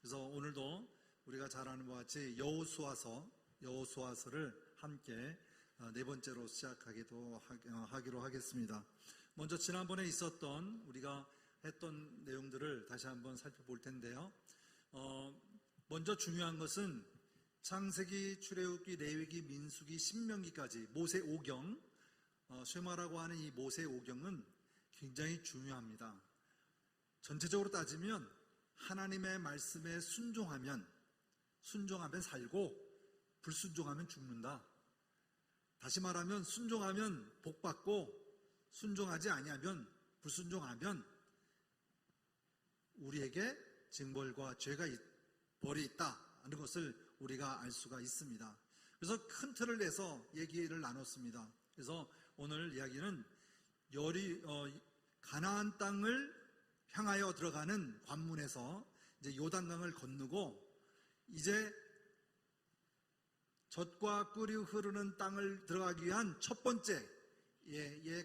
그래서 오늘도 우리가 잘 아는 바와 같이 여호수아서를 함께 네 번째로 시작하기로 하겠습니다. 먼저 지난번에 있었던 우리가 했던 내용들을 다시 한번 살펴볼 텐데요. 먼저 중요한 것은 창세기, 출애굽기, 레위기, 민수기, 신명기까지 모세 오경, 쉐마라고 하는 이 모세 오경은 굉장히 중요합니다. 전체적으로 따지면 하나님의 말씀에 순종하면 살고 불순종하면 죽는다. 다시 말하면 순종하면 복받고 순종하지 아니하면 불순종하면 우리에게 징벌과 죄가 벌이 있다는 것을 우리가 알 수가 있습니다. 그래서 큰 틀을 내서 얘기를 나눴습니다. 그래서 오늘 이야기는 가나안 땅을 향하여 들어가는 관문에서 이제 요단강을 건너고 이제 젖과 꿀이 흐르는 땅을 들어가기 위한 첫 번째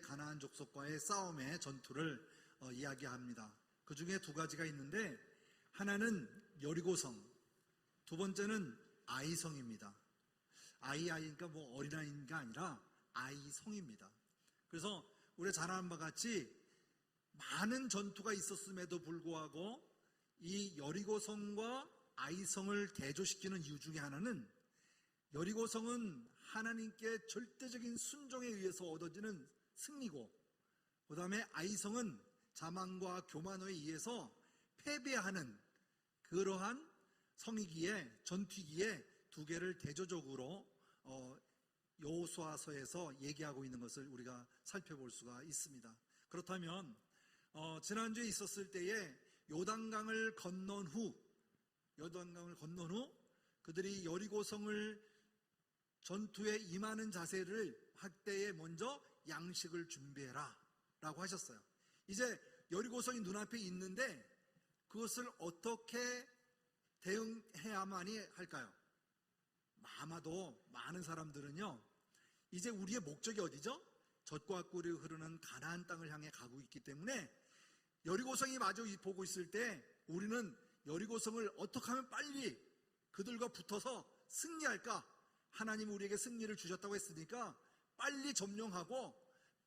가나안 족속과의 싸움의 전투를 이야기합니다. 그 중에 두 가지가 있는데 하나는 여리고성, 두 번째는 아이성입니다. 아이니까 뭐 어린아이가 아니라 아이성입니다. 그래서 우리가 잘 아는 바와 같이 많은 전투가 있었음에도 불구하고 이 여리고성과 아이성을 대조시키는 이유 중에 하나는 여리고성은 하나님께 절대적인 순종에 의해서 얻어지는 승리고, 그 다음에 아이성은 자만과 교만에 의해서 패배하는 그러한 성이기에, 전투기에 두 개를 대조적으로 여호수아서에서 얘기하고 있는 것을 우리가 살펴볼 수가 있습니다. 그렇다면 지난주에 있었을 때에 요단강을 건넌 후 그들이 여리고성을 전투에 임하는 자세를 할 때에 먼저 양식을 준비해라 라고 하셨어요. 이제 여리고성이 눈앞에 있는데 그것을 어떻게 대응해야만이 할까요? 아마도 많은 사람들은요, 이제 우리의 목적이 어디죠? 젖과 꿀이 흐르는 가나안 땅을 향해 가고 있기 때문에 여리고성이 마저 보고 있을 때 우리는 여리고성을 어떻게 하면 빨리 그들과 붙어서 승리할까? 하나님이 우리에게 승리를 주셨다고 했으니까 빨리 점령하고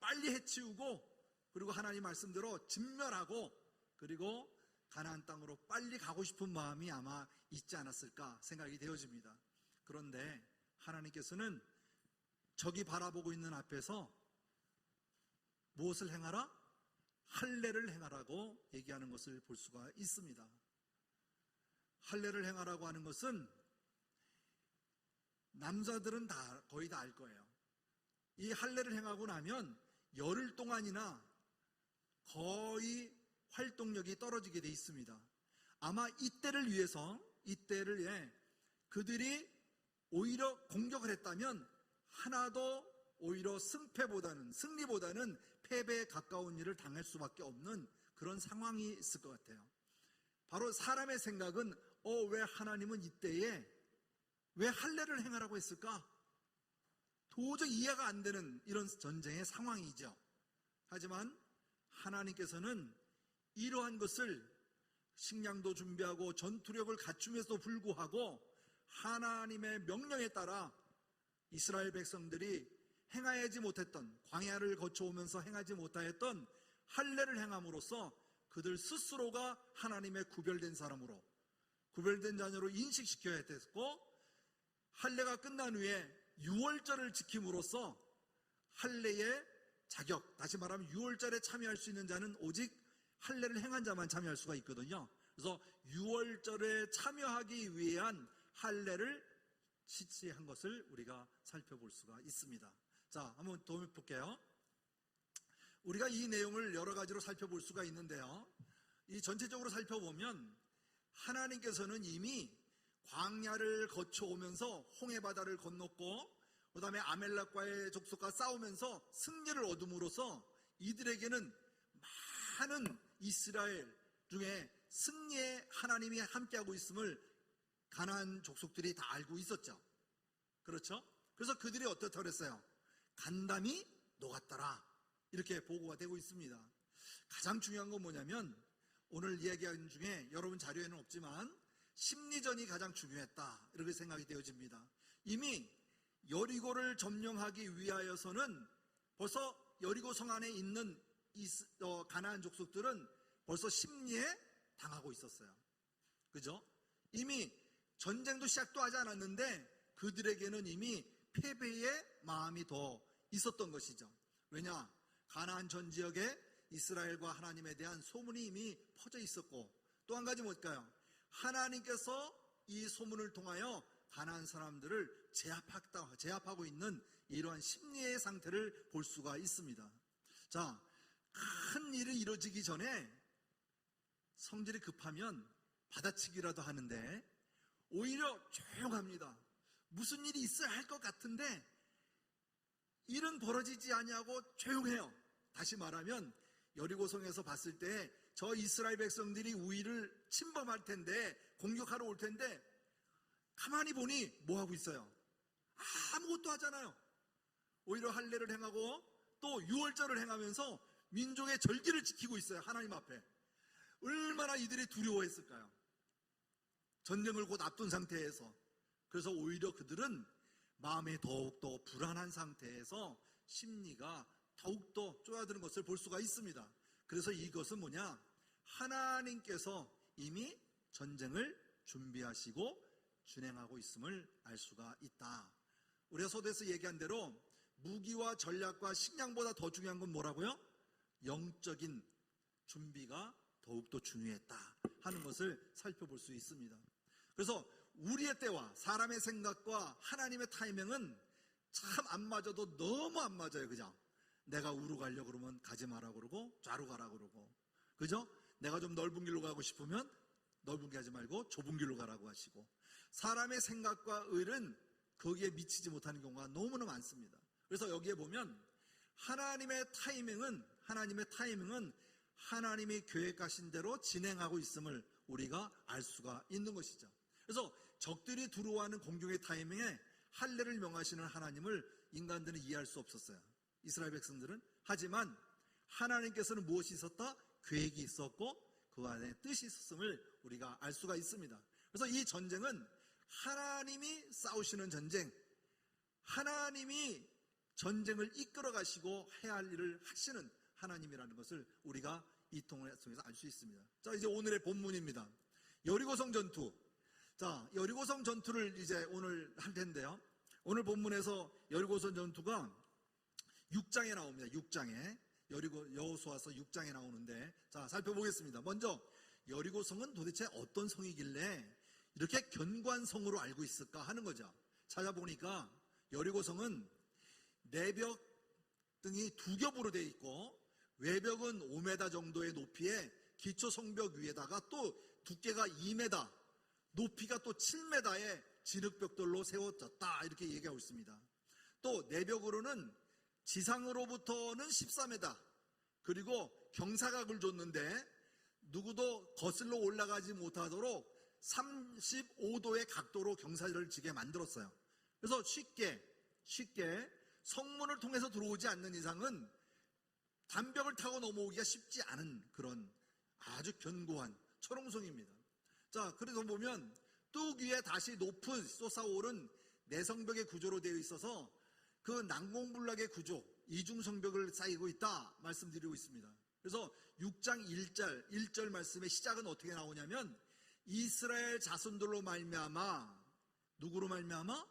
빨리 해치우고 그리고 하나님 말씀대로 진멸하고 그리고 가나안 땅으로 빨리 가고 싶은 마음이 아마 있지 않았을까 생각이 되어집니다. 그런데 하나님께서는 적이 바라보고 있는 앞에서 무엇을 행하라? 할례를 행하라고 얘기하는 것을 볼 수가 있습니다. 할례를 행하라고 하는 것은 남자들은 거의 다 알 거예요. 이 할례를 행하고 나면 열흘 동안이나 거의 활동력이 떨어지게 돼 있습니다. 아마 이때를 위해서 그들이 오히려 공격을 했다면 하나도 오히려 승리보다는 패배에 가까운 일을 당할 수밖에 없는 그런 상황이 있을 것 같아요. 바로 사람의 생각은 왜 하나님은 이때에 왜 할례를 행하라고 했을까? 도저히 이해가 안 되는 이런 전쟁의 상황이죠. 하지만 하나님께서는 이러한 것을 식량도 준비하고 전투력을 갖춤에도 불구하고 하나님의 명령에 따라 이스라엘 백성들이 행하지 못했던, 광야를 거쳐오면서 행하지 못하였던 할례를 행함으로써 그들 스스로가 하나님의 구별된 사람으로, 구별된 자녀로 인식시켜야 됐고, 할례가 끝난 후에 유월절을 지킴으로써 할례의 자격, 다시 말하면 유월절에 참여할 수 있는 자는 오직 할례를 행한 자만 참여할 수가 있거든요. 그래서 유월절에 참여하기 위한 할례를 실시한 것을 우리가 살펴볼 수가 있습니다. 자, 한번 더 볼게요. 우리가 이 내용을 여러 가지로 살펴볼 수가 있는데요. 이 전체적으로 살펴보면 하나님께서는 이미 광야를 거쳐오면서 홍해바다를 건넜고 그 다음에 아멜렉과의 족속과 싸우면서 승리를 얻음으로써 이들에게는 많은 이스라엘 중에 승리에 하나님이 함께하고 있음을 가나안 족속들이 다 알고 있었죠. 그렇죠? 그래서 그들이 어떻다고 그랬어요? 간담이 녹았더라, 이렇게 보고가 되고 있습니다. 가장 중요한 건 뭐냐면 오늘 이야기한 중에 여러분 자료에는 없지만 심리전이 가장 중요했다, 이렇게 생각이 되어집니다. 이미 여리고를 점령하기 위하여서는 벌써 여리고 성 안에 있는 가나안 족속들은 벌써 심리에 당하고 있었어요. 그죠? 이미 전쟁도 시작도 하지 않았는데 그들에게는 이미 패배의 마음이 더 있었던 것이죠. 왜냐? 가나안 전 지역에 이스라엘과 하나님에 대한 소문이 이미 퍼져 있었고, 또 한 가지 뭘까요? 하나님께서 이 소문을 통하여 가나안 사람들을 제압하고 있는 이러한 심리의 상태를 볼 수가 있습니다. 자, 큰 일이 이루어지기 전에 성질이 급하면 받아치기라도 하는데 오히려 조용합니다. 무슨 일이 있어야 할 것 같은데 일은 벌어지지 아니하고 조용해요. 다시 말하면 여리고성에서 봤을 때 저 이스라엘 백성들이 우리를 침범할 텐데, 공격하러 올 텐데, 가만히 보니 뭐 하고 있어요? 아무것도 하잖아요. 오히려 할례를 행하고 또 유월절을 행하면서 민족의 절기를 지키고 있어요. 하나님 앞에. 얼마나 이들이 두려워했을까요? 전쟁을 곧 앞둔 상태에서. 그래서 오히려 그들은 마음이 더욱더 불안한 상태에서 심리가 더욱더 쪼아드는 것을 볼 수가 있습니다. 그래서 이것은 뭐냐? 하나님께서 이미 전쟁을 준비하시고 진행하고 있음을 알 수가 있다. 우리가 서두에서 얘기한 대로 무기와 전략과 식량보다 더 중요한 건 뭐라고요? 영적인 준비가 더욱더 중요했다 하는 것을 살펴볼 수 있습니다. 그래서 우리의 때와 사람의 생각과 하나님의 타이밍은 참 안 맞아도 너무 안 맞아요. 그죠? 내가 우로 가려고 그러면 가지 마라 그러고 좌로 가라 그러고, 그죠? 내가 좀 넓은 길로 가고 싶으면 넓은 길 하지 말고 좁은 길로 가라고 하시고, 사람의 생각과 의는 거기에 미치지 못하는 경우가 너무나 많습니다. 그래서 여기에 보면 하나님의 타이밍은 하나님이 계획하신 대로 진행하고 있음을 우리가 알 수가 있는 것이죠. 그래서 적들이 들어와는 공격의 타이밍에 할례를 명하시는 하나님을 인간들은 이해할 수 없었어요. 이스라엘 백성들은. 하지만 하나님께서는 무엇이 있었다? 계획이 있었고 그 안에 뜻이 있었음을 우리가 알 수가 있습니다. 그래서 이 전쟁은 하나님이 싸우시는 전쟁, 하나님이 전쟁을 이끌어 가시고 해야 할 일을 하시는 하나님이라는 것을 우리가 이 통을 통해서 알 수 있습니다. 자, 이제 오늘의 본문입니다. 여리고성 전투. 자, 여리고성 전투를 이제 오늘 할 텐데요. 오늘 본문에서 여리고성 전투가 6장에 나옵니다. 6장에. 여호수아서 6장에 나오는데, 자, 살펴보겠습니다. 먼저 여리고성은 도대체 어떤 성이길래 이렇게 견고한 성으로 알고 있을까 하는 거죠. 찾아보니까 여리고성은 내벽 등이 두 겹으로 되어 있고 외벽은 5m 정도의 높이에 기초 성벽 위에다가 또 두께가 2m, 높이가 또 7m의 진흙벽돌로 세워졌다, 이렇게 얘기하고 있습니다. 또 내벽으로는 지상으로부터는 14m, 그리고 경사각을 줬는데 누구도 거슬러 올라가지 못하도록 35도의 각도로 경사를 지게 만들었어요. 그래서 쉽게 성문을 통해서 들어오지 않는 이상은 담벽을 타고 넘어오기가 쉽지 않은 그런 아주 견고한 철옹성입니다. 자, 그래서 보면 뚝 위에 다시 높은 솟아오른 내성벽의 구조로 되어 있어서 그 난공불락의 구조, 이중성벽을 쌓이고 있다 말씀드리고 있습니다. 그래서 6장 1절 말씀의 시작은 어떻게 나오냐면 이스라엘 자손들로 말미암아, 누구로 말미암아?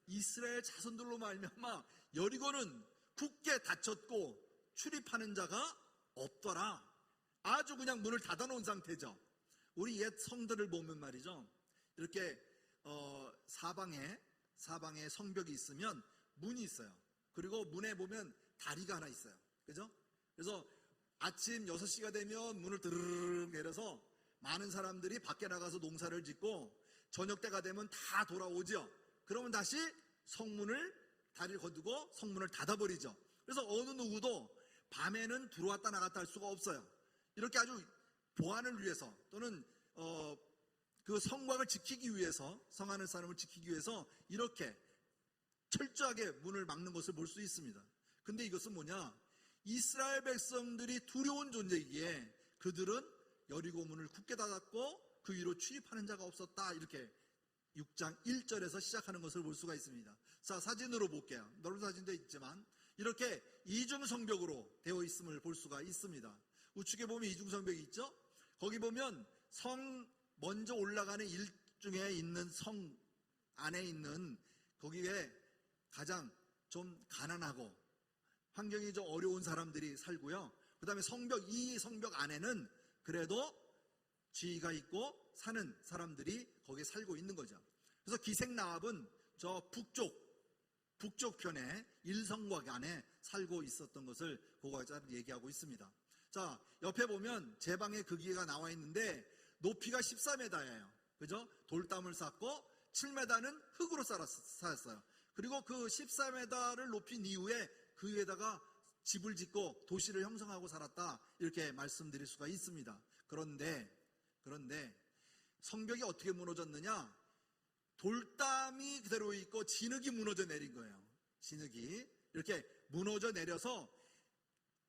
이스라엘 자손들로 말미암아 여리고는 굳게 닫혔고 출입하는 자가 없더라. 아주 그냥 문을 닫아놓은 상태죠. 우리 옛 성들을 보면 말이죠, 이렇게 사방에 성벽이 있으면 문이 있어요. 그리고 문에 보면 다리가 하나 있어요. 그죠? 그래서 아침 6시가 되면 문을 드르륵 내려서 많은 사람들이 밖에 나가서 농사를 짓고 저녁 때가 되면 다 돌아오죠. 그러면 다시 다리를 거두고 성문을 닫아버리죠. 그래서 어느 누구도 밤에는 들어왔다 나갔다 할 수가 없어요. 이렇게 아주 보안을 위해서 또는 그 성곽을 지키기 위해서, 성하는 사람을 지키기 위해서 이렇게 철저하게 문을 막는 것을 볼 수 있습니다. 근데 이것은 뭐냐? 이스라엘 백성들이 두려운 존재이기에 그들은 여리고 문을 굳게 닫았고 그 위로 출입하는 자가 없었다. 이렇게 6장 1절에서 시작하는 것을 볼 수가 있습니다. 자, 사진으로 볼게요. 넓은 사진도 있지만 이렇게 이중성벽으로 되어 있음을 볼 수가 있습니다. 우측에 보면 이중성벽이 있죠. 거기 보면 성 먼저 올라가는 1중에 있는 성 안에 있는 거기에 가장 좀 가난하고 환경이 좀 어려운 사람들이 살고요. 그 다음에 이 성벽 안에는 그래도 지위가 있고 사는 사람들이 거기에 살고 있는 거죠. 그래서 기생라합은 저 북쪽 편에 일성곽 안에 살고 있었던 것을 고고자 얘기하고 있습니다. 자, 옆에 보면 제 방에 그 기계가 나와 있는데 높이가 14m예요. 그죠? 돌담을 쌓고 7m는 흙으로 쌓았어요. 그리고 그 14m를 높인 이후에 그 위에다가 집을 짓고 도시를 형성하고 살았다. 이렇게 말씀드릴 수가 있습니다. 그런데 성벽이 어떻게 무너졌느냐? 돌담이 그대로 있고 진흙이 무너져 내린 거예요. 진흙이 이렇게 무너져 내려서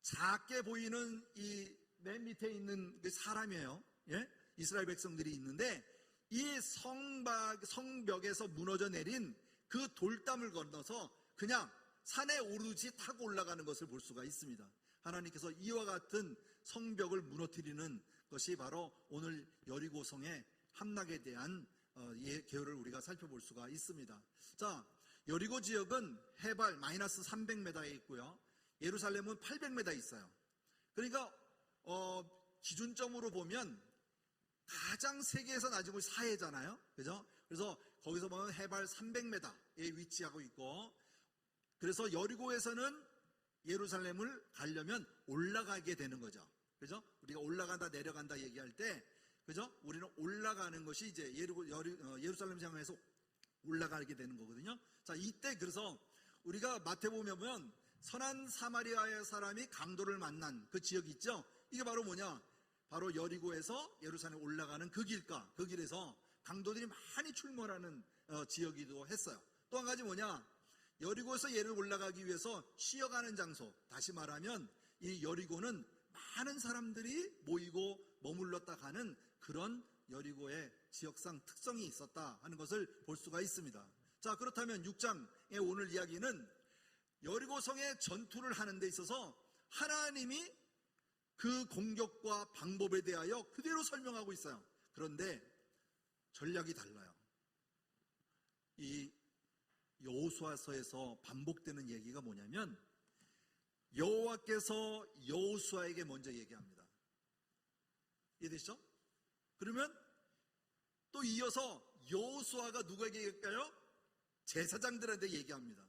작게 보이는 이 맨 밑에 있는 사람이에요. 예? 이스라엘 백성들이 있는데 이 성벽에서 무너져 내린 그 돌담을 건너서 그냥 산에 오르지 타고 올라가는 것을 볼 수가 있습니다. 하나님께서 이와 같은 성벽을 무너뜨리는 것이 바로 오늘 여리고성의 함락에 대한 계율을 우리가 살펴볼 수가 있습니다. 자, 여리고 지역은 해발 마이너스 300m에 있고요. 예루살렘은 800m 있어요. 그러니까 기준점으로 보면 가장 세계에서 낮은 곳이 사해잖아요. 그죠? 그래서 거기서 보면 해발 300m에 위치하고 있고, 그래서 여리고에서는 예루살렘을 가려면 올라가게 되는 거죠. 그죠? 우리가 올라간다 내려간다 얘기할 때, 그죠? 우리는 올라가는 것이 이제 예루살렘 향해서 올라가게 되는 거거든요. 자, 이때 그래서 우리가 마태복음에 보면 선한 사마리아의 사람이 강도를 만난 그 지역이 있죠. 이게 바로 뭐냐? 바로 여리고에서 예루살렘 올라가는 그 길가, 그 길에서 강도들이 많이 출몰하는 지역이기도 했어요. 또 한 가지 뭐냐? 여리고에서 예를 올라가기 위해서 쉬어가는 장소, 다시 말하면 이 여리고는 많은 사람들이 모이고 머물렀다 가는 그런 여리고의 지역상 특성이 있었다 하는 것을 볼 수가 있습니다. 자, 그렇다면 6장의 오늘 이야기는 여리고성의 전투를 하는 데 있어서 하나님이 그 공격과 방법에 대하여 그대로 설명하고 있어요. 그런데 전략이 달라요. 이 여호수아서에서 반복되는 얘기가 뭐냐면 여호와께서 여호수아에게 먼저 얘기합니다. 이해되시죠? 그러면 또 이어서 여호수아가 누구에게 얘기할까요? 제사장들한테 얘기합니다.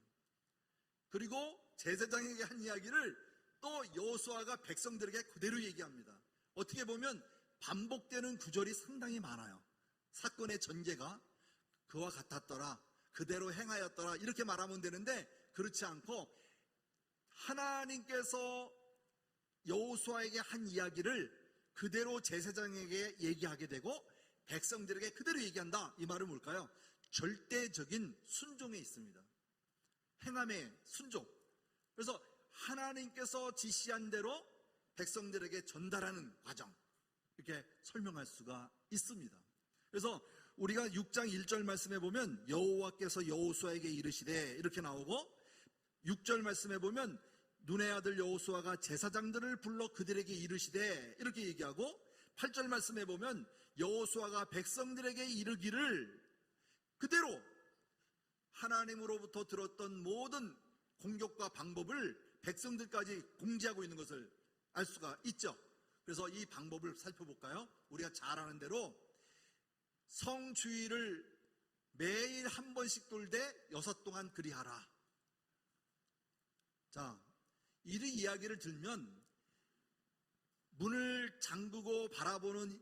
그리고 제사장에게 한 이야기를 또 여호수아가 백성들에게 그대로 얘기합니다. 어떻게 보면 반복되는 구절이 상당히 많아요. 사건의 전개가 그와 같았더라, 그대로 행하였더라 이렇게 말하면 되는데 그렇지 않고 하나님께서 여호수아에게 한 이야기를 그대로 제사장에게 얘기하게 되고 백성들에게 그대로 얘기한다. 이 말은 뭘까요? 절대적인 순종에 있습니다. 행함의 순종. 그래서 하나님께서 지시한 대로 백성들에게 전달하는 과정, 이렇게 설명할 수가 있습니다. 그래서 우리가 6장 1절 말씀에 보면 여호와께서 여호수아에게 이르시되 이렇게 나오고, 6절 말씀에 보면 눈의 아들 여호수아가 제사장들을 불러 그들에게 이르시되 이렇게 얘기하고, 8절 말씀에 보면 여호수아가 백성들에게 이르기를 그대로 하나님으로부터 들었던 모든 공격과 방법을 백성들까지 공지하고 있는 것을 알 수가 있죠. 그래서 이 방법을 살펴볼까요? 우리가 잘 아는 대로 성 주위를 매일 한 번씩 돌되 6 동안 그리하라. 자, 이 이야기를 들면 문을 잠그고 바라보는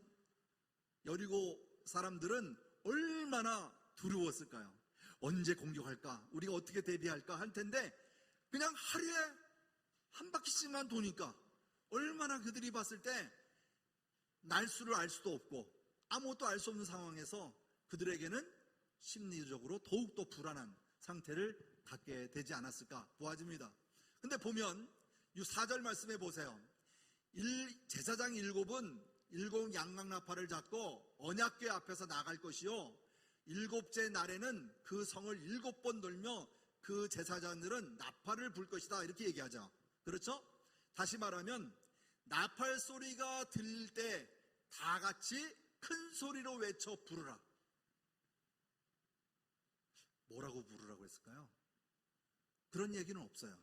여리고 사람들은 얼마나 두려웠을까요? 언제 공격할까? 우리가 어떻게 대비할까? 할 텐데 그냥 하루에 한 바퀴씩만 도니까 얼마나 그들이 봤을 때 날수를 알 수도 없고 아무것도 알 수 없는 상황에서 그들에게는 심리적으로 더욱더 불안한 상태를 갖게 되지 않았을까 보아집니다. 근데 보면 이 4절 말씀해 보세요. 제사장 7은 7 양강나팔을 잡고 언약궤 앞에서 나갈 것이요 7째 날에는 그 성을 7번 돌며 그 제사장들은 나팔을 불 것이다, 이렇게 얘기하죠. 그렇죠? 다시 말하면 나팔 소리가 들릴 때 다 같이 큰 소리로 외쳐 부르라. 뭐라고 부르라고 했을까요? 그런 얘기는 없어요.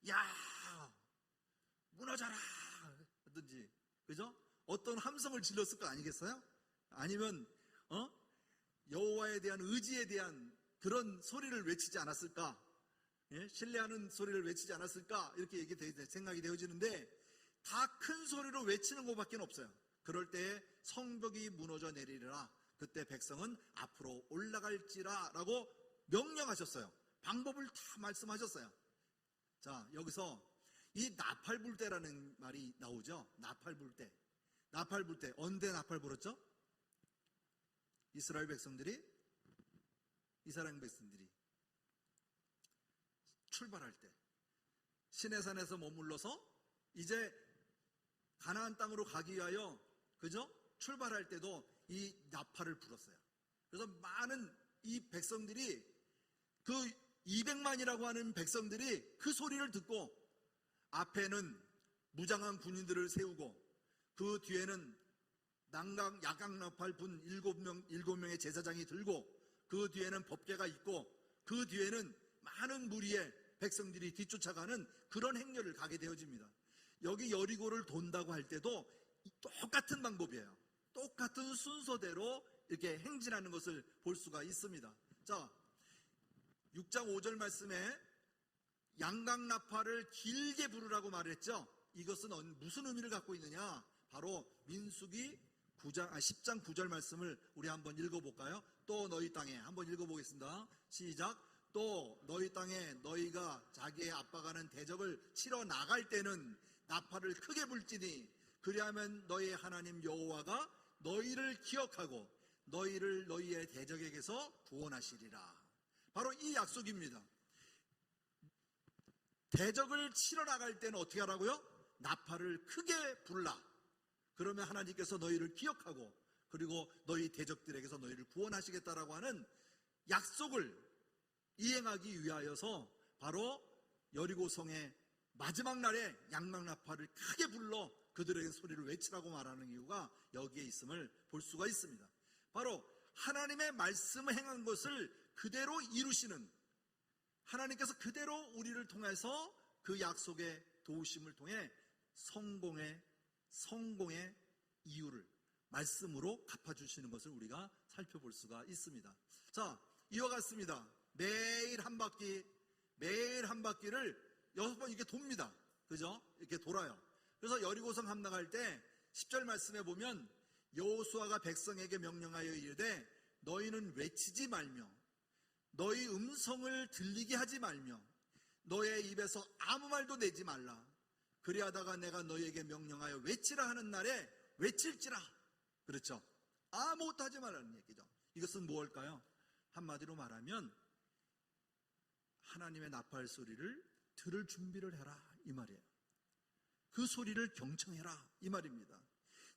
야, 무너져라 하든지, 그죠? 어떤 함성을 질렀을 거 아니겠어요? 아니면 여호와에 대한 의지에 대한 그런 소리를 외치지 않았을까? 예? 신뢰하는 소리를 외치지 않았을까? 이렇게 생각이 되어지는데 다 큰 소리로 외치는 것밖에 없어요. 그럴 때에 성벽이 무너져 내리리라. 그때 백성은 앞으로 올라갈지라 라고 명령하셨어요. 방법을 다 말씀하셨어요. 자, 여기서 이 나팔 불 때라는 말이 나오죠. 나팔 불 때. 나팔 불 때. 언제 나팔 불었죠? 이스라엘 백성들이 출발할 때, 시내산에서 머물러서 이제 가나안 땅으로 가기 위하여, 그죠? 출발할 때도 이 나팔을 불었어요. 그래서 많은 이 백성들이, 그 200만이라고 하는 백성들이 그 소리를 듣고 앞에는 무장한 군인들을 세우고 그 뒤에는 야강나팔 분 7명의 제사장이 들고 그 뒤에는 법궤가 있고 그 뒤에는 많은 무리의 백성들이 뒤쫓아가는 그런 행렬을 가게 되어집니다. 여기 여리고를 돈다고 할 때도 똑같은 방법이에요. 똑같은 순서대로 이렇게 행진하는 것을 볼 수가 있습니다. 자, 6장 5절 말씀에 양강나팔을 길게 부르라고 말했죠. 이것은 무슨 의미를 갖고 있느냐? 바로 민수기 10장 9절 말씀을 우리 한번 읽어볼까요? 또 너희 땅에, 한번 읽어보겠습니다. 시작. 또 너희 땅에 너희가 자기의 압박하는 대적을 치러 나갈 때는 나팔을 크게 불지니 그리하면 너희의 하나님 여호와가 너희를 기억하고 너희를 너희의 대적에게서 구원하시리라. 바로 이 약속입니다. 대적을 치러 나갈 때는 어떻게 하라고요? 나팔을 크게 불라. 그러면 하나님께서 너희를 기억하고 그리고 너희 대적들에게서 너희를 구원하시겠다라고 하는 약속을 이행하기 위하여서 바로 여리고성의 마지막 날에 양강나팔을 크게 불러 그들에게 소리를 외치라고 말하는 이유가 여기에 있음을 볼 수가 있습니다. 바로 하나님의 말씀을 행한 것을 그대로 이루시는, 하나님께서 그대로 우리를 통해서 그 약속의 도우심을 통해 성공의 이유를 말씀으로 갚아주시는 것을 우리가 살펴볼 수가 있습니다. 자, 이와 같습니다. 매일 한 바퀴를 6번 이렇게 돕니다. 그죠? 이렇게 돌아요. 그래서 여리고성 함락할 때 10절 말씀에 보면 여호수아가 백성에게 명령하여 이르되 너희는 외치지 말며 너희 음성을 들리게 하지 말며 너의 입에서 아무 말도 내지 말라. 그리하다가 내가 너희에게 명령하여 외치라 하는 날에 외칠지라. 그렇죠? 아무것도 하지 말라는 얘기죠. 이것은 무엇일까요? 한마디로 말하면 하나님의 나팔 소리를 들을 준비를 해라, 이 말이에요. 그 소리를 경청해라, 이 말입니다.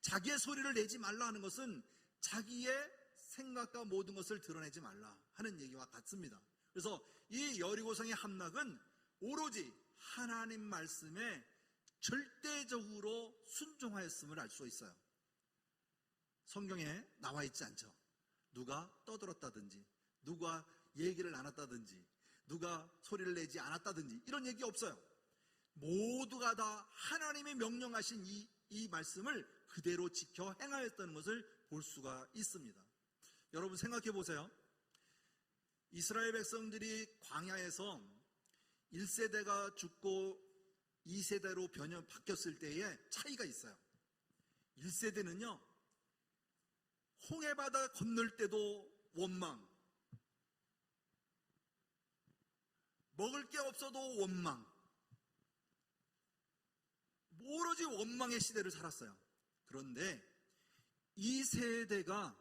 자기의 소리를 내지 말라 하는 것은 자기의 생각과 모든 것을 드러내지 말라 하는 얘기와 같습니다. 그래서 이 여리고성의 함락은 오로지 하나님 말씀에 절대적으로 순종하였음을 알 수 있어요. 성경에 나와 있지 않죠. 누가 떠들었다든지 누가 얘기를 나눴다든지 누가 소리를 내지 않았다든지 이런 얘기 없어요. 모두가 다 하나님이 명령하신 이 말씀을 그대로 지켜 행하였다는 것을 볼 수가 있습니다. 여러분 생각해 보세요. 이스라엘 백성들이 광야에서 1세대가 죽고 2세대로 바뀌었을 때의 차이가 있어요. 1세대는요 홍해바다 건널 때도 원망, 먹을 게 없어도 원망, 오로지 원망의 시대를 살았어요. 그런데 2세대가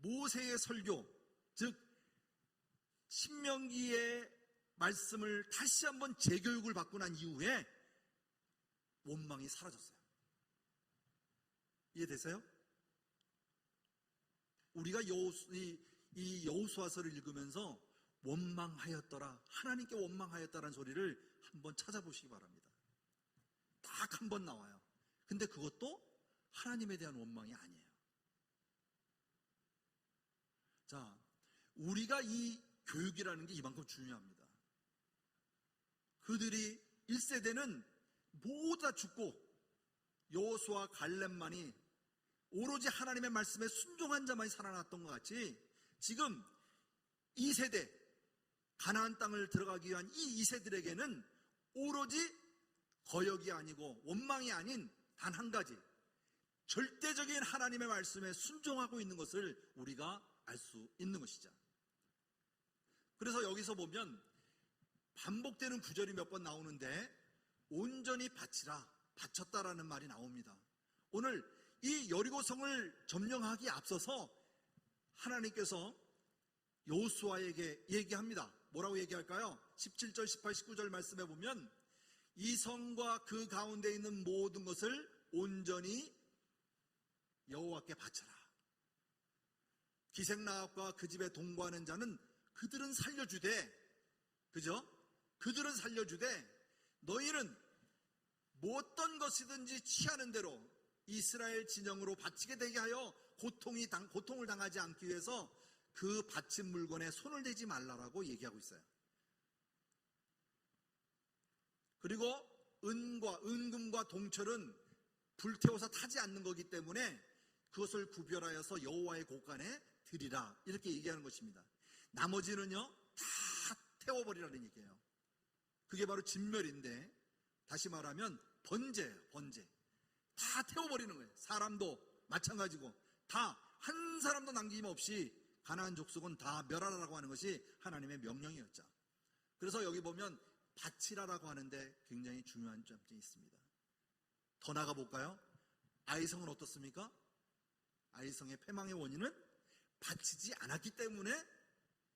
모세의 설교, 즉 신명기의 말씀을 다시 한번 재교육을 받고 난 이후에 원망이 사라졌어요. 이해되세요? 우리가 이 여호수아서를 읽으면서 원망하였더라, 하나님께 원망하였다라는 소리를 한번 찾아보시기 바랍니다. 딱 한 번 나와요. 근데 그것도 하나님에 대한 원망이 아니에요. 자, 우리가 이 교육이라는 게 이만큼 중요합니다. 그들이 1세대는 모두 다 죽고 여호수아 갈렙만이 오로지 하나님의 말씀에 순종한 자만이 살아났던 것 같이, 지금 2세대 가나안 땅을 들어가기 위한 이 2세들에게는 오로지 거역이 아니고 원망이 아닌 단 한 가지, 절대적인 하나님의 말씀에 순종하고 있는 것을 우리가 알 수 있는 것이죠. 그래서 여기서 보면 반복되는 구절이 몇 번 나오는데 온전히 바치라, 바쳤다라는 말이 나옵니다. 오늘 이 여리고성을 점령하기에 앞서서 하나님께서 여호수아에게 얘기합니다. 뭐라고 얘기할까요? 17절, 18, 19절 말씀에 보면 이 성과 그 가운데 있는 모든 것을 온전히 여호와께 바쳐라. 기생나합과 그 집에 동거하는 자는 그들은 살려주되, 그죠? 그들은 살려주되 너희는 뭐 어떤 것이든지 취하는 대로 이스라엘 진영으로 바치게 되게 하여 고통을 당하지 않기 위해서 그 바친 물건에 손을 대지 말라라고 얘기하고 있어요. 그리고 은금과 동철은 불태워서 타지 않는 거기 때문에 그것을 구별하여서 여호와의 곳간에 드리라, 이렇게 얘기하는 것입니다. 나머지는요 다 태워버리라는 얘기예요. 그게 바로 진멸인데, 다시 말하면 번제예요. 번제. 다 태워버리는 거예요. 사람도 마찬가지고 다 한 사람도 남김없이 가나안 족속은 다 멸하라고 하는 것이 하나님의 명령이었죠. 그래서 여기 보면 바치라라고 하는데 굉장히 중요한 점이 있습니다. 더 나가 볼까요? 아이성은 어떻습니까? 아이성의 패망의 원인은 바치지 않았기 때문에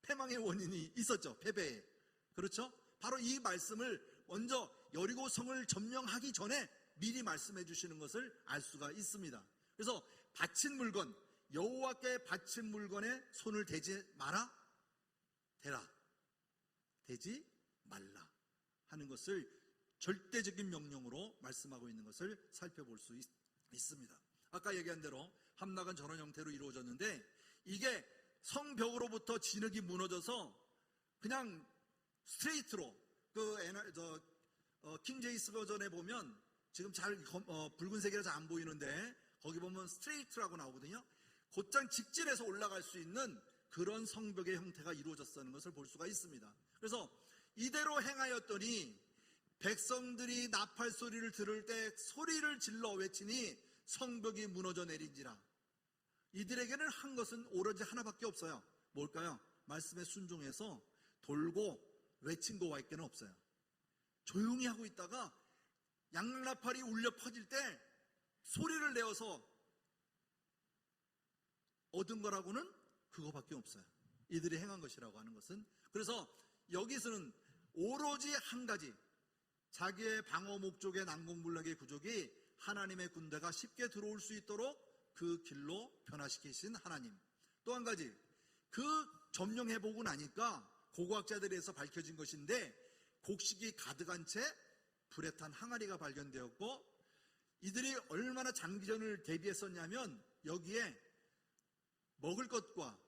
패망의 원인이 있었죠. 패배에. 그렇죠? 바로 이 말씀을 먼저 여리고성을 점령하기 전에 미리 말씀해 주시는 것을 알 수가 있습니다. 그래서 바친 물건, 여호와께 바친 물건에 손을 대지 마라, 대라, 대지 말라 하는 것을 절대적인 명령으로 말씀하고 있는 것을 살펴볼 수 있습니다. 아까 얘기한 대로 함락은 저런 형태로 이루어졌는데, 이게 성벽으로부터 진흙이 무너져서 그냥 스트레이트로, 킹 제임스 버전에 보면 지금 잘 붉은색이라 잘 안 보이는데 거기 보면 스트레이트라고 나오거든요. 곧장 직진해서 올라갈 수 있는 그런 성벽의 형태가 이루어졌다는 것을 볼 수가 있습니다. 그래서 이대로 행하였더니 백성들이 나팔 소리를 들을 때 소리를 질러 외치니 성벽이 무너져 내린지라. 이들에게는 한 것은 오로지 하나밖에 없어요. 뭘까요? 말씀에 순종해서 돌고 외친 거밖에 없어요. 조용히 하고 있다가 양나팔이 울려 퍼질 때 소리를 내어서 얻은 거라고는 그거밖에 없어요. 이들이 행한 것이라고 하는 것은. 그래서 여기서는 오로지 한 가지, 자기의 방어 목적의 난공불락의 구족이 하나님의 군대가 쉽게 들어올 수 있도록 그 길로 변화시키신 하나님. 또 한 가지, 그 점령해보고 나니까 고고학자들에서 밝혀진 것인데, 곡식이 가득한 채 불에 탄 항아리가 발견되었고, 이들이 얼마나 장기전을 대비했었냐면 여기에 먹을 것과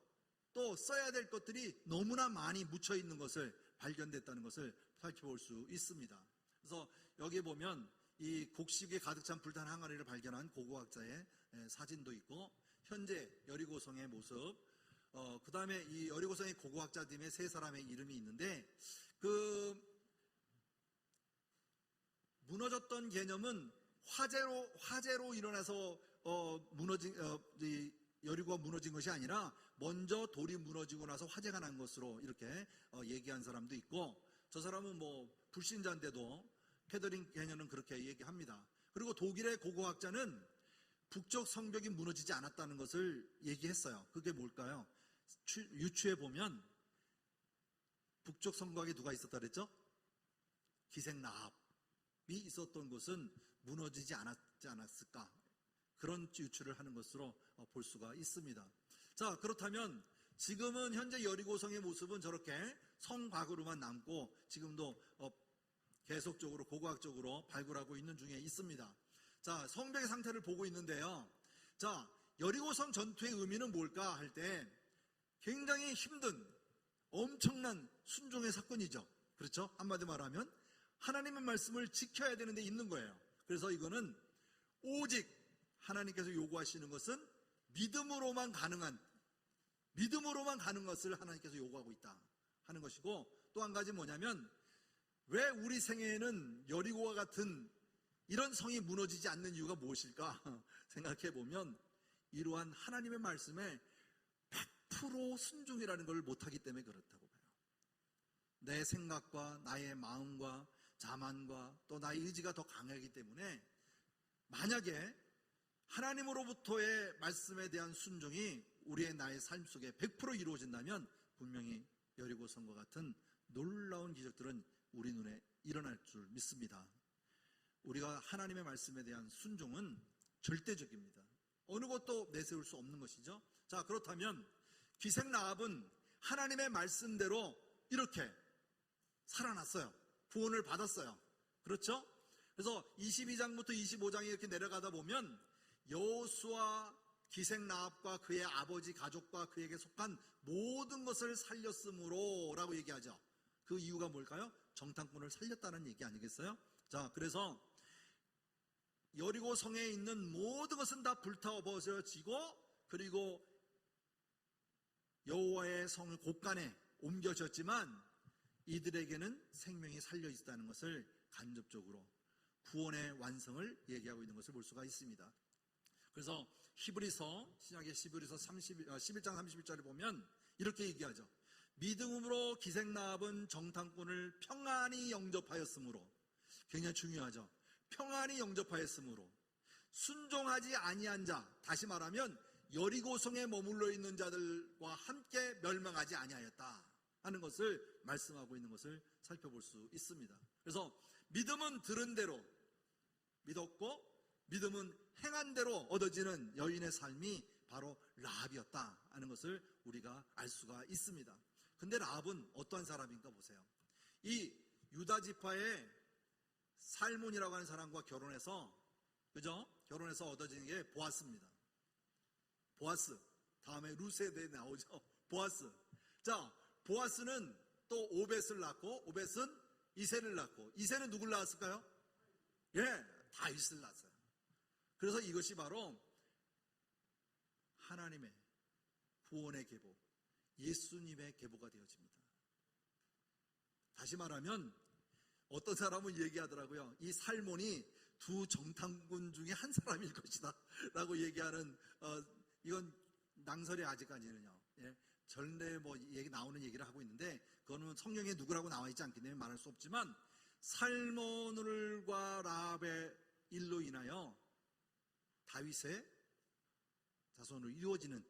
또 써야 될 것들이 너무나 많이 묻혀 있는 것을 발견됐다는 것을 살펴볼 수 있습니다. 그래서 여기 보면 이 곡식이 가득 찬 불탄 항아리를 발견한 고고학자의 사진도 있고, 현재 여리고성의 모습, 그 다음에 이 여리고성의 고고학자들의 세 사람의 이름이 있는데, 그 무너졌던 개념은 화재로 일어나서 여리고가 무너진 것이 아니라 먼저 돌이 무너지고 나서 화재가 난 것으로 이렇게 얘기한 사람도 있고, 저 사람은 뭐 불신자인데도 캐더린 개념은 그렇게 얘기합니다. 그리고 독일의 고고학자는 북쪽 성벽이 무너지지 않았다는 것을 얘기했어요. 그게 뭘까요? 유추해 보면 북쪽 성곽에 누가 있었다 그랬죠? 기생나합이 있었던 곳은 무너지지 않았을까, 그런 유추를 하는 것으로 볼 수가 있습니다. 자, 그렇다면 지금은 현재 여리고성의 모습은 저렇게 성곽으로만 남고 지금도 계속적으로 고고학적으로 발굴하고 있는 중에 있습니다. 자, 성벽의 상태를 보고 있는데요. 자, 여리고성 전투의 의미는 뭘까 할 때 굉장히 힘든 엄청난 순종의 사건이죠. 그렇죠? 한마디 말하면 하나님의 말씀을 지켜야 되는 데 있는 거예요. 그래서 이거는 오직 하나님께서 요구하시는 것은 믿음으로만 가능한 것을 하나님께서 요구하고 있다 하는 것이고, 또 한 가지 뭐냐면 왜 우리 생애에는 여리고와 같은 이런 성이 무너지지 않는 이유가 무엇일까 생각해 보면 이러한 하나님의 말씀에 100% 순종이라는 걸 못하기 때문에 그렇다고 봐요. 내 생각과 나의 마음과 자만과 또 나의 의지가 더 강하기 때문에 만약에 하나님으로부터의 말씀에 대한 순종이 우리의 나의 삶 속에 100% 이루어진다면 분명히 여리고성과 같은 놀라운 기적들은 우리 눈에 일어날 줄 믿습니다. 우리가 하나님의 말씀에 대한 순종은 절대적입니다. 어느 것도 내세울 수 없는 것이죠. 자, 그렇다면 기생라합은 하나님의 말씀대로 이렇게 살아났어요. 구원을 받았어요. 그렇죠? 그래서 22장부터 25장에 이렇게 내려가다 보면 여호수아 기생라합과 그의 아버지 가족과 그에게 속한 모든 것을 살렸으므로 라고 얘기하죠. 그 이유가 뭘까요? 정탐꾼을 살렸다는 얘기 아니겠어요? 자, 그래서 여리고 성에 있는 모든 것은 다 불타버려지고 그리고 여호와의 성을 곳간에 옮겨졌지만 이들에게는 생명이 살려 있다는 것을 간접적으로 구원의 완성을 얘기하고 있는 것을 볼 수가 있습니다. 그래서 히브리서 신약의 히브리서 11장 31절을 보면 이렇게 얘기하죠. 믿음으로 기생라합은 정탐꾼을 평안히 영접하였으므로, 굉장히 중요하죠. 평안히 영접하였으므로 순종하지 아니한 자, 다시 말하면 여리고성에 머물러 있는 자들과 함께 멸망하지 아니하였다 하는 것을 말씀하고 있는 것을 살펴볼 수 있습니다. 그래서 믿음은 들은 대로 믿었고 믿음은 행한 대로 얻어지는 여인의 삶이 바로 라합이었다 하는 것을 우리가 알 수가 있습니다. 근데 라합은 어떠한 사람인가 보세요. 이 유다 지파의 살몬이라고 하는 사람과 결혼해서, 그죠? 결혼해서 얻어지는 게 보아스입니다. 보아스. 다음에 루스에 대해 나오죠. 보아스. 자, 보아스는 또 오벳을 낳고, 오벳은 이새를 낳고, 이새는 누굴 낳았을까요? 예, 다윗을 낳았어요. 그래서 이것이 바로 하나님의 구원의 계보, 예수님의 계보가 되어집니다. 다시 말하면 어떤 사람은 얘기하더라고요. 이 살몬이 두 정탐꾼 중에 한 사람일 것이다 라고 얘기하는, 이건 낭설이 아직까지는요. 예, 전례 얘기 나오는 얘기를 하고 있는데 그거는 성경에 누구라고 나와 있지 않기 때문에 말할 수 없지만, 살몬과 라합의 일로 인하여 다윗의 자손으로 이루어지는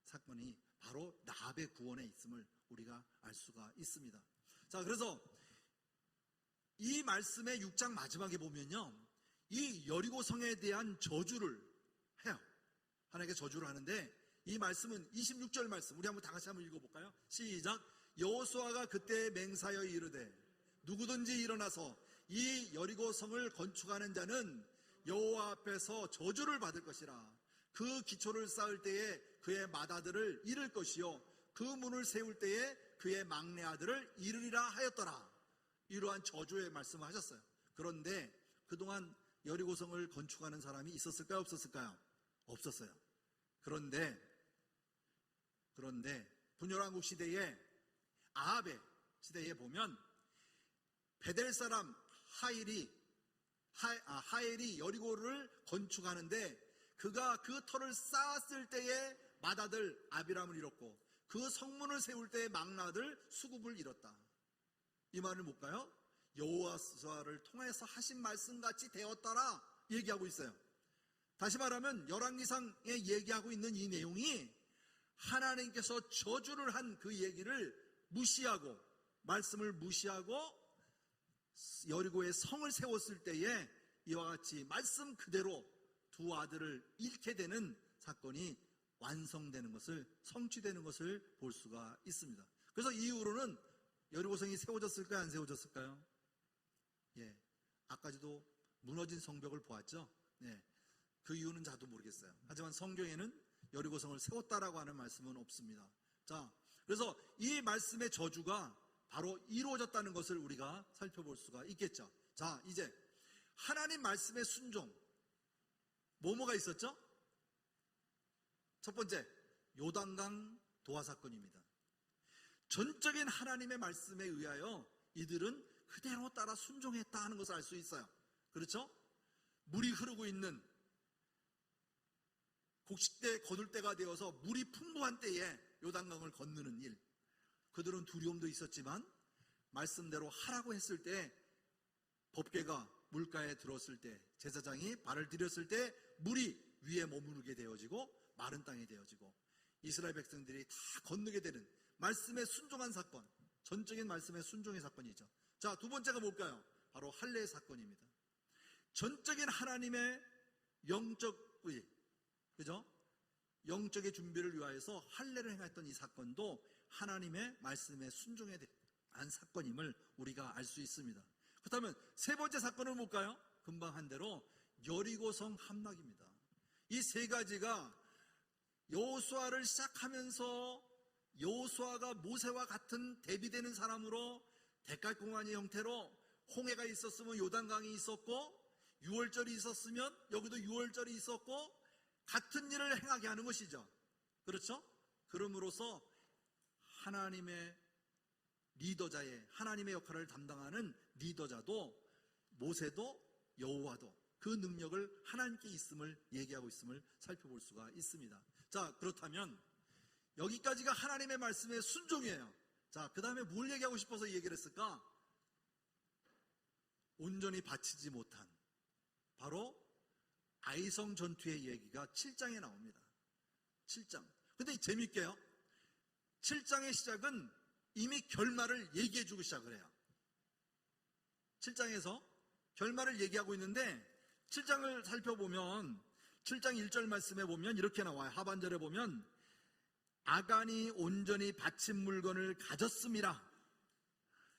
사건이 바로 라합의 구원에 있음을 우리가 알 수가 있습니다. 자, 그래서 이 말씀의 6장 마지막에 보면요, 이 여리고 성에 대한 저주를 해요. 하나님께 저주를 하는데, 이 말씀은 26절 말씀, 우리 한번 다 같이 한번 읽어볼까요? 시작. 여호수아가 그때 맹사여 이르되 누구든지 일어나서 이 여리고 성을 건축하는 자는 여호와 앞에서 저주를 받을 것이라. 그 기초를 쌓을 때에 그의 맏아들을 잃을 것이요 그 문을 세울 때에 그의 막내 아들을 잃으리라 하였더라. 이러한 저주의 말씀을 하셨어요. 그런데 그동안 여리고성을 건축하는 사람이 있었을까요? 없었을까요? 없었어요. 그런데 분열왕국 시대에 아합의 시대에 보면 베델 사람 하엘이 여리고를 건축하는데 그가 그 터를 쌓았을 때에 맏아들 아비람을 잃었고 그 성문을 세울 때에 막내아들 수굽을 잃었다. 이 말을 볼까요? 여호와를 통해서 하신 말씀같이 되었더라 얘기하고 있어요. 다시 말하면 열왕기상에 얘기하고 있는 이 내용이 하나님께서 저주를 한 그 얘기를 무시하고, 말씀을 무시하고 여리고의 성을 세웠을 때에 이와 같이 말씀 그대로 두 아들을 잃게 되는 사건이 완성되는 것을, 성취되는 것을 볼 수가 있습니다. 그래서 이후로는 여리고성이 세워졌을까요? 안 세워졌을까요? 예, 아까도 무너진 성벽을 보았죠. 네, 그 이유는 저도 모르겠어요. 하지만 성경에는 여리고성을 세웠다라고 하는 말씀은 없습니다. 자, 그래서 이 말씀의 저주가 바로 이루어졌다는 것을 우리가 살펴볼 수가 있겠죠. 자, 이제 하나님 말씀의 순종, 뭐가 있었죠? 첫 번째, 요단강 도하 사건입니다. 전적인 하나님의 말씀에 의하여 이들은 그대로 따라 순종했다 하는 것을 알 수 있어요. 그렇죠? 물이 흐르고 있는 곡식대 거둘 때가 되어서 물이 풍부한 때에 요단강을 건너는 일, 그들은 두려움도 있었지만 말씀대로 하라고 했을 때, 법궤가 물가에 들었을 때, 제사장이 발을 들였을 때 물이 위에 머무르게 되어지고 마른 땅이 되어지고 이스라엘 백성들이 다 건너게 되는 말씀에 순종한 사건, 전적인 말씀에 순종의 사건이죠. 자, 두 번째가 뭘까요? 바로 할례 사건입니다. 전적인 하나님의 영적 의, 그죠? 영적의 준비를 위하여서 할례를 행했던 이 사건도 하나님의 말씀에 순종에 대한 사건임을 우리가 알 수 있습니다. 그렇다면 세 번째 사건은 뭘까요? 금방 한 대로 여리고성 함락입니다. 이 세 가지가 여호수아를 시작하면서 여호수아가 모세와 같은 대비되는 사람으로 대깔공원의 형태로, 홍해가 있었으면 요단강이 있었고, 유월절이 있었으면 여기도 유월절이 있었고, 같은 일을 행하게 하는 것이죠. 그렇죠? 그럼으로써 하나님의 리더자의, 하나님의 역할을 담당하는 리더자도, 모세도 여호와도 그 능력을 하나님께 있음을 얘기하고 있음을 살펴볼 수가 있습니다. 자, 그렇다면 여기까지가 하나님의 말씀의 순종이에요. 자, 그 다음에 뭘 얘기하고 싶어서 이 얘기를 했을까? 온전히 바치지 못한, 바로 아이성 전투의 얘기가 7장에 나옵니다. 7장. 근데 재밌게요, 7장의 시작은 이미 결말을 얘기해주고 시작을 해요. 7장에서 결말을 얘기하고 있는데, 7장을 살펴보면 7장 1절 말씀에 보면 이렇게 나와요. 하반절에 보면 아간이 온전히 바친 물건을 가졌음이라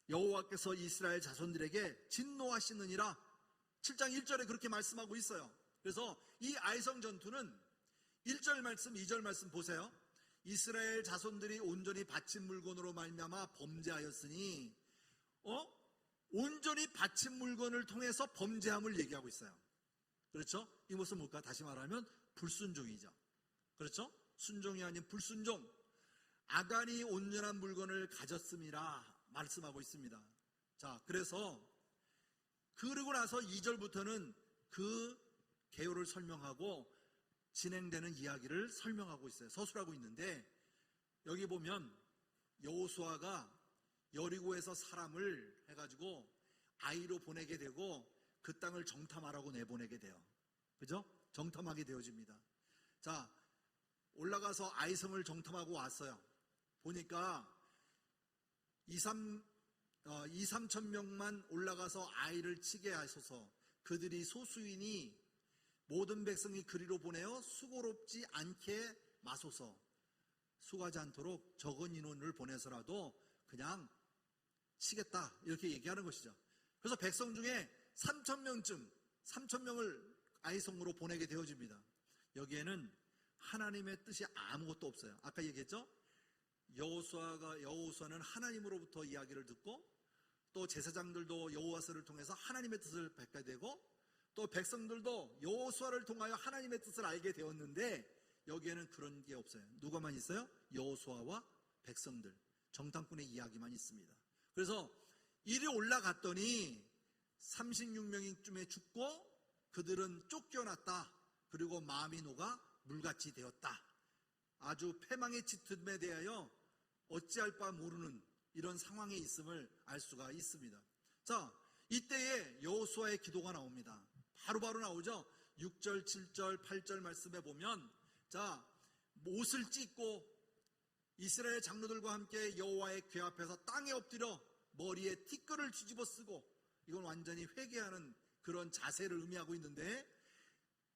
여호와께서 이스라엘 자손들에게 진노하시느니라. 7장 1절에 그렇게 말씀하고 있어요. 그래서 이 아이성 전투는 1절 말씀, 2절 말씀 보세요. 이스라엘 자손들이 온전히 바친 물건으로 말미암아 범죄하였으니, 온전히 바친 물건을 통해서 범죄함을 얘기하고 있어요. 그렇죠? 이것은 뭘까? 다시 말하면 불순종이죠. 그렇죠? 순종이 아닌 불순종. 아간이 온전한 물건을 가졌음이라 말씀하고 있습니다. 자, 그래서 그러고 나서 2절부터는 그 개요를 설명하고 진행되는 이야기를 설명하고 있어요. 서술하고 있는데, 여기 보면 여호수아가 여리고에서 사람을 해가지고 아이로 보내게 되고 그 땅을 정탐하라고 내보내게 돼요. 그죠? 정탐하게 되어집니다. 자, 올라가서 아이성을 정탐하고 왔어요. 보니까 2-3천 명만 올라가서 아이를 치게 하소서. 그들이 소수이니 모든 백성이 그리로 보내어 수고롭지 않게 마소서. 수고하지 않도록 적은 인원을 보내서라도 그냥 치겠다, 이렇게 얘기하는 것이죠. 그래서 백성 중에 3,000명을 아이성으로 보내게 되어집니다. 여기에는 하나님의 뜻이 아무것도 없어요. 아까 얘기했죠? 여호수아는 하나님으로부터 이야기를 듣고, 또 제사장들도 여호와서를 통해서 하나님의 뜻을 뵙게 되고, 또 백성들도 여호수아를 통하여 하나님의 뜻을 알게 되었는데, 여기에는 그런 게 없어요. 누가만 있어요? 여호수아와 백성들, 정탐꾼의 이야기만 있습니다. 그래서 이리 올라갔더니 36명쯤에 죽고 그들은 쫓겨났다. 그리고 마음이 녹아 물같이 되었다. 아주 패망의 짙음에 대하여 어찌할 바 모르는 이런 상황에 있음을 알 수가 있습니다. 자, 이때에 여호수아의 기도가 나옵니다. 바로바로 나오죠. 6절, 7절, 8절 말씀에 보면, 자, 옷을 찢고 이스라엘 장로들과 함께 여호와의 궤 앞에서 땅에 엎드려 머리에 티끌을 뒤집어 쓰고, 이건 완전히 회개하는 그런 자세를 의미하고 있는데,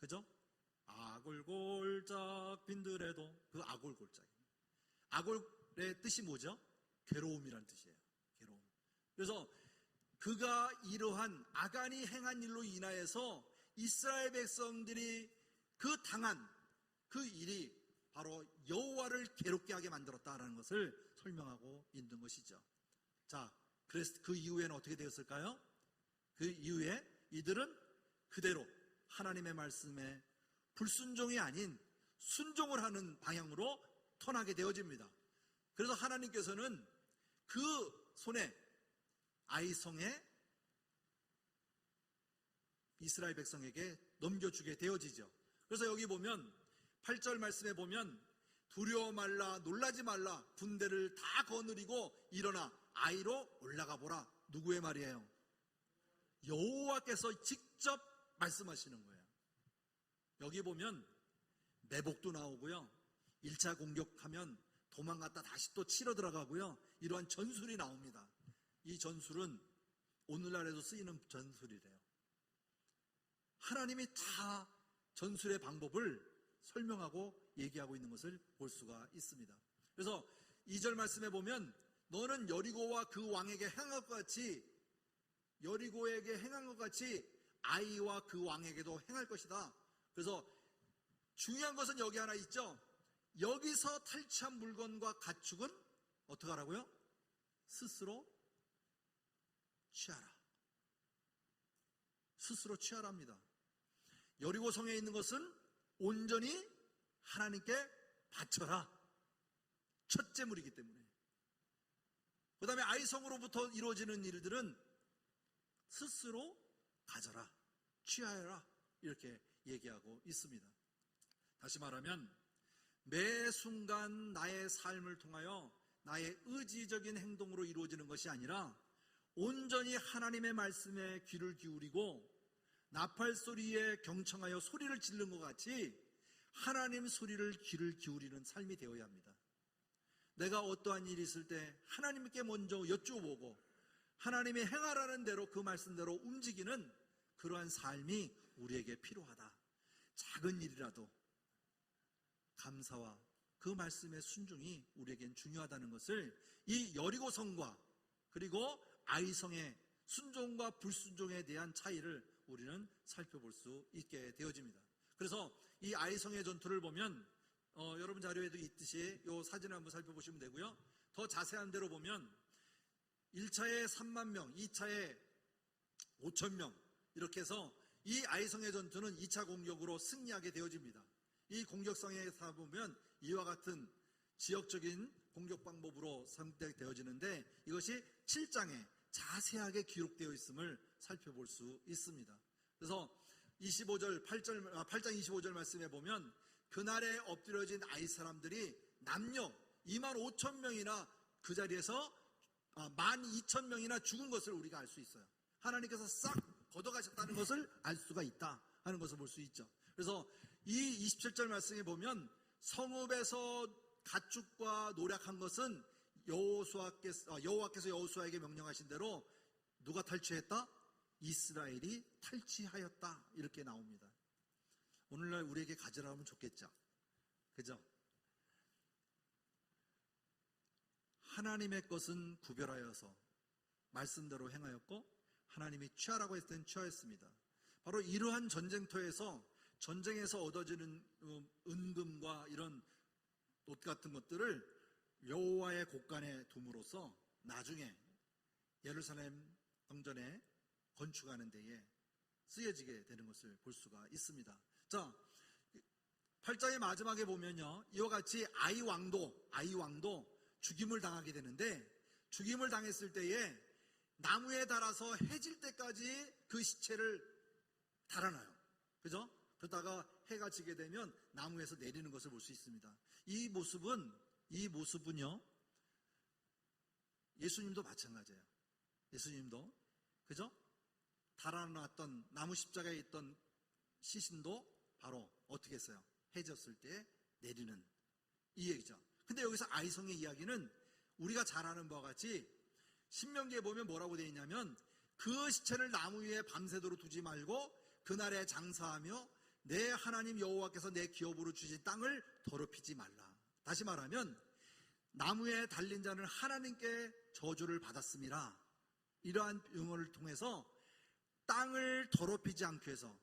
그죠? 아골골짝 빈들에도, 그 아골골짝. 아골의 뜻이 뭐죠? 괴로움이란 뜻이에요. 괴로움. 그래서 그가 이러한 아간이 행한 일로 인하여서 이스라엘 백성들이 그 당한 그 일이 바로 여호와를 괴롭게 하게 만들었다라는 것을 설명하고 있는 것이죠. 자, 그래서 그 이후에는 어떻게 되었을까요? 그 이후에 이들은 그대로 하나님의 말씀에 불순종이 아닌 순종을 하는 방향으로 턴하게 되어집니다. 그래서 하나님께서는 그 손에 아이성에 이스라엘 백성에게 넘겨주게 되어지죠. 그래서 여기 보면 8절 말씀에 보면 두려워 말라 놀라지 말라 군대를 다 거느리고 일어나 아이로 올라가 보라. 누구의 말이에요? 여호와께서 직접 말씀하시는 거예요. 여기 보면 매복도 나오고요, 1차 공격하면 도망갔다 다시 또 치러 들어가고요, 이러한 전술이 나옵니다. 이 전술은 오늘날에도 쓰이는 전술이래요. 하나님이 다 전술의 방법을 설명하고 얘기하고 있는 것을 볼 수가 있습니다. 그래서 2절 말씀에 보면 너는 여리고와 그 왕에게 행한 것 같이, 여리고에게 행한 것 같이 아이와 그 왕에게도 행할 것이다. 그래서 중요한 것은 여기 하나 있죠. 여기서 탈취한 물건과 가축은 어떻게 하라고요? 스스로 취하라. 스스로 취하랍니다. 여리고 성에 있는 것은 온전히 하나님께 바쳐라. 첫 제물이기 때문에. 그 다음에 아이성으로부터 이루어지는 일들은 스스로 가져라, 취하여라, 이렇게 얘기하고 있습니다. 다시 말하면 매 순간 나의 삶을 통하여 나의 의지적인 행동으로 이루어지는 것이 아니라 온전히 하나님의 말씀에 귀를 기울이고 나팔 소리에 경청하여 소리를 지르는 것 같이 하나님 소리를 귀를 기울이는 삶이 되어야 합니다. 내가 어떠한 일이 있을 때 하나님께 먼저 여쭈어보고 하나님이 행하라는 대로 그 말씀대로 움직이는 그러한 삶이 우리에게 필요하다. 작은 일이라도 감사와 그 말씀의 순종이 우리에겐 중요하다는 것을 이 여리고성과 그리고 아이성의 순종과 불순종에 대한 차이를 우리는 살펴볼 수 있게 되어집니다. 그래서 이 아이성의 전투를 보면 여러분 자료에도 있듯이 이 사진을 한번 살펴보시면 되고요. 더 자세한 대로 보면 1차에 3만 명, 2차에 5천 명, 이렇게 해서 이 아이성의 전투는 2차 공격으로 승리하게 되어집니다. 이 공격성에 보면 이와 같은 지역적인 공격 방법으로 선택되어지는데 이것이 7장에 자세하게 기록되어 있음을 살펴볼 수 있습니다. 그래서 8장 25절 말씀에 보면 그날에 엎드려진 아이 사람들이 남녀 2만 5천 명이나 그 자리에서 12,000명이나 죽은 것을 우리가 알 수 있어요. 하나님께서 싹 걷어가셨다는 것을 알 수가 있다 하는 것을 볼 수 있죠. 그래서 이 27절 말씀에 보면 성읍에서 가축과 노략한 것은 여호와께서 여호수아에게 명령하신 대로 누가 탈취했다? 이스라엘이 탈취하였다. 이렇게 나옵니다. 오늘날 우리에게 가져라 하면 좋겠죠. 그죠? 하나님의 것은 구별하여서 말씀대로 행하였고 하나님이 취하라고 했을 때는 취하였습니다. 바로 이러한 전쟁에서 얻어지는 은금과 이런 옷 같은 것들을 여호와의 곳간에 둠으로써 나중에 예루살렘 성전에 건축하는 데에 쓰여지게 되는 것을 볼 수가 있습니다. 자, 8장의 마지막에 보면요, 이와 같이 아이 왕도 죽임을 당하게 되는데, 죽임을 당했을 때에 나무에 달아서 해질 때까지 그 시체를 달아놔요. 그죠? 그러다가 해가 지게 되면 나무에서 내리는 것을 볼 수 있습니다. 이 모습은요, 예수님도 마찬가지예요. 예수님도, 그죠? 달아놨던 나무 십자가에 있던 시신도 바로 어떻게 했어요? 해졌을 때 내리는 이 얘기죠. 근데 여기서 아이성의 이야기는 우리가 잘 아는 바와 같이 신명기에 보면 뭐라고 되어 있냐면 그 시체를 나무 위에 밤새도록 두지 말고 그날에 장사하며 내 하나님 여호와께서 내 기업으로 주신 땅을 더럽히지 말라. 다시 말하면 나무에 달린 자는 하나님께 저주를 받았음이라. 이러한 용어를 통해서 땅을 더럽히지 않기 위해서,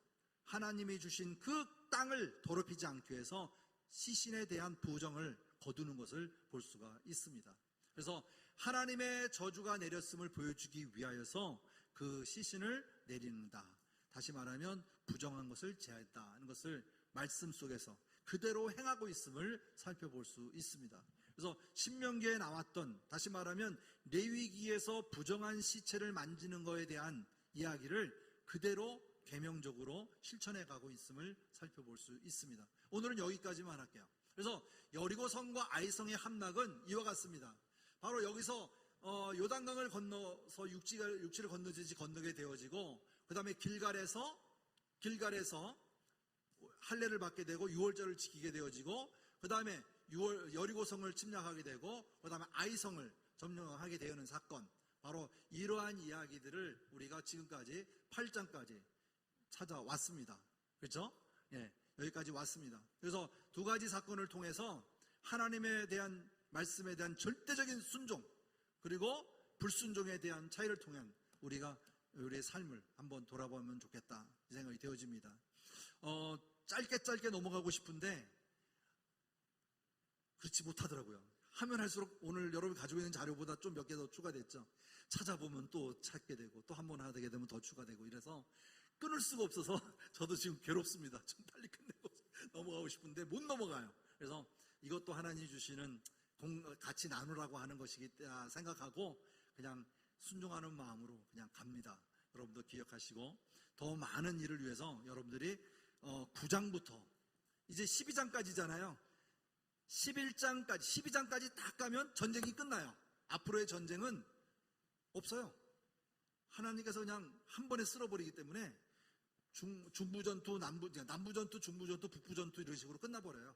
하나님이 주신 그 땅을 더럽히지 않기 위해서 시신에 대한 부정을 거두는 것을 볼 수가 있습니다. 그래서 하나님의 저주가 내렸음을 보여주기 위하여서 그 시신을 내리는다. 다시 말하면 부정한 것을 제하였다는 것을 말씀 속에서 그대로 행하고 있음을 살펴볼 수 있습니다. 그래서 신명기에 나왔던, 다시 말하면 레위기에서 부정한 시체를 만지는 것에 대한 이야기를 그대로 계명적으로 실천해 가고 있음을 살펴볼 수 있습니다. 오늘은 여기까지만 할게요. 그래서 여리고성과 아이성의 함락은 이와 같습니다. 바로 여기서 요단강을 건너서 육지를 건너게 되어지고, 그 다음에 길갈에서 할례를 받게 되고 유월절을 지키게 되어지고, 그 다음에 여리고성을 침략하게 되고, 그 다음에 아이성을 점령하게 되는 사건, 바로 이러한 이야기들을 우리가 지금까지 8장까지 찾아왔습니다. 그렇죠? 예, 여기까지 왔습니다. 그래서 두 가지 사건을 통해서 하나님에 대한 말씀에 대한 절대적인 순종, 그리고 불순종에 대한 차이를 통한 우리의 삶을 한번 돌아보면 좋겠다, 이 생각이 되어집니다. 짧게 넘어가고 싶은데 그렇지 못하더라고요. 하면 할수록 오늘 여러분이 가지고 있는 자료보다 좀 몇 개 더 추가됐죠. 찾아보면 또 찾게 되고, 또 한 번 하게 되면 더 추가되고, 이래서 끊을 수가 없어서 저도 지금 괴롭습니다. 좀 빨리 끝내고 넘어가고 싶은데 못 넘어가요. 그래서 이것도 하나님이 주시는 같이 나누라고 하는 것이겠다 생각하고 그냥 순종하는 마음으로 그냥 갑니다. 여러분도 기억하시고, 더 많은 일을 위해서 여러분들이 9장부터 이제 12장까지잖아요. 12장까지 다 가면 전쟁이 끝나요. 앞으로의 전쟁은 없어요. 하나님께서 그냥 한 번에 쓸어버리기 때문에 중부전투, 남부전투, 중부전투, 북부전투 이런 식으로 끝나버려요.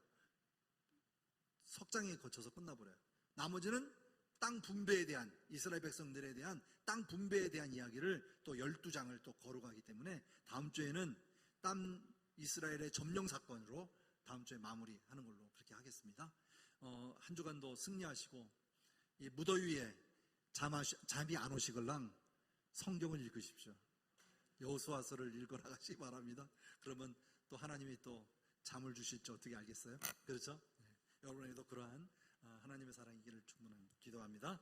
석장에 거쳐서 끝나버려요. 나머지는 땅 분배에 대한, 이스라엘 백성들에 대한 땅 분배에 대한 이야기를 또 12장을 또 걸어가기 때문에 다음 주에는 이스라엘의 점령 사건으로 다음 주에 마무리하는 걸로 그렇게 하겠습니다. 한 주간도 승리하시고, 이 무더위에 잠이 안 오시걸랑 성경을 읽으십시오. 여호수아서를 읽어나가시기 바랍니다. 그러면 또 하나님이 또 잠을 주실지 어떻게 알겠어요? 그렇죠? 네. 여러분에게도 그러한 하나님의 사랑이기를 충분히 기도합니다.